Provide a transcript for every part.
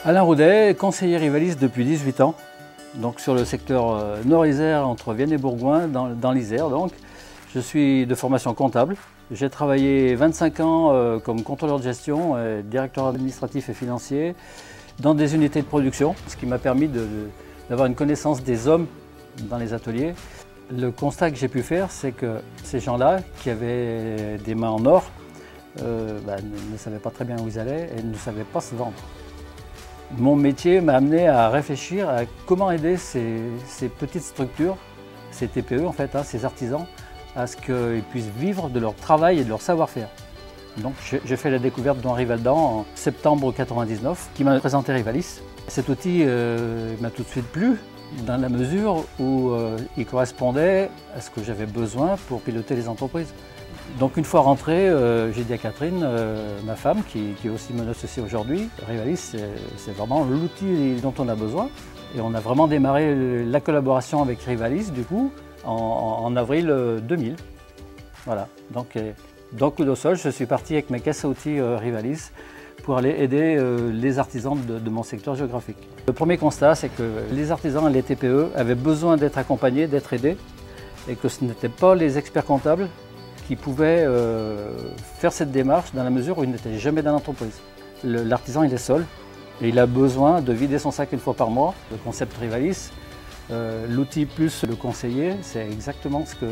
Alain Roudet, conseiller Rivalis depuis 18 ans, donc sur le secteur Nord-Isère, entre Vienne et Bourgoin, dans l'Isère. Donc. Je suis de formation comptable. J'ai travaillé 25 ans comme contrôleur de gestion, directeur administratif et financier dans des unités de production, ce qui m'a permis d'avoir une connaissance des hommes dans les ateliers. Le constat que j'ai pu faire, c'est que ces gens-là, qui avaient des mains en or, ne savaient pas très bien où ils allaient et ne savaient pas se vendre. Mon métier m'a amené à réfléchir à comment aider ces petites structures, ces TPE en fait, ces artisans, à ce qu'ils puissent vivre de leur travail et de leur savoir-faire. Donc j'ai fait la découverte d'Henri Valdan en septembre 1999, qui m'a présenté Rivalis. Cet outil m'a tout de suite plu, dans la mesure où il correspondait à ce que j'avais besoin pour piloter les entreprises. Donc une fois rentré, j'ai dit à Catherine, ma femme, qui est aussi mon associée aujourd'hui, Rivalis, c'est vraiment l'outil dont on a besoin. Et on a vraiment démarré la collaboration avec Rivalis, du coup, en avril 2000. Voilà. Donc coup d'eau sol, je suis parti avec mes caisses à outils Rivalis pour aller aider les artisans de mon secteur géographique. Le premier constat, c'est que les artisans et les TPE avaient besoin d'être accompagnés, d'être aidés, et que ce n'étaient pas les experts comptables qui pouvaient faire cette démarche dans la mesure où ils n'étaient jamais dans l'entreprise. L'artisan, il est seul et il a besoin de vider son sac une fois par mois. Le concept Rivalis, l'outil plus le conseiller, c'est exactement ce que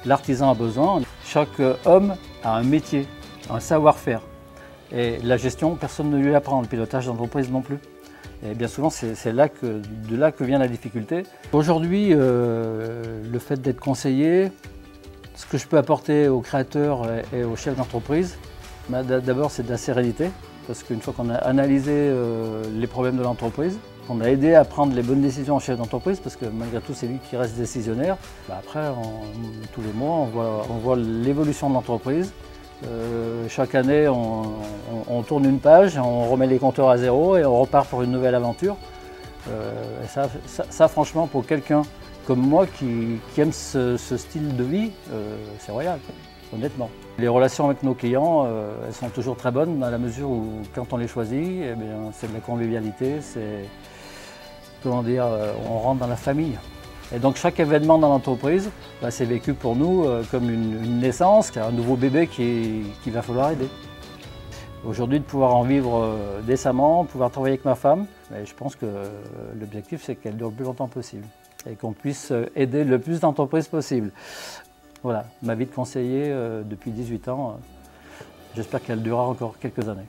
l'artisan a besoin. Chaque homme a un métier, un savoir-faire. Et la gestion, personne ne lui apprend, le pilotage d'entreprise non plus. Et bien souvent, c'est de là que vient la difficulté. Aujourd'hui, le fait d'être conseiller, ce que je peux apporter aux créateurs et aux chefs d'entreprise, d'abord c'est de la sérénité, parce qu'une fois qu'on a analysé les problèmes de l'entreprise, on a aidé à prendre les bonnes décisions en chef d'entreprise, parce que malgré tout c'est lui qui reste décisionnaire. Après, tous les mois, on voit l'évolution de l'entreprise. Chaque année, on tourne une page, on remet les compteurs à zéro et on repart pour une nouvelle aventure. Et ça, franchement, pour quelqu'un comme moi qui aime ce style de vie, c'est royal, honnêtement. Les relations avec nos clients, elles sont toujours très bonnes dans la mesure où quand on les choisit, c'est de la convivialité, c'est, comment dire, on rentre dans la famille. Et donc chaque événement dans l'entreprise, c'est vécu pour nous comme une naissance, c'est un nouveau bébé qu'il va falloir aider. Aujourd'hui, de pouvoir en vivre décemment, pouvoir travailler avec ma femme, je pense que l'objectif c'est qu'elle dure le plus longtemps possible et qu'on puisse aider le plus d'entreprises possible. Voilà, ma vie de conseiller depuis 18 ans, j'espère qu'elle durera encore quelques années.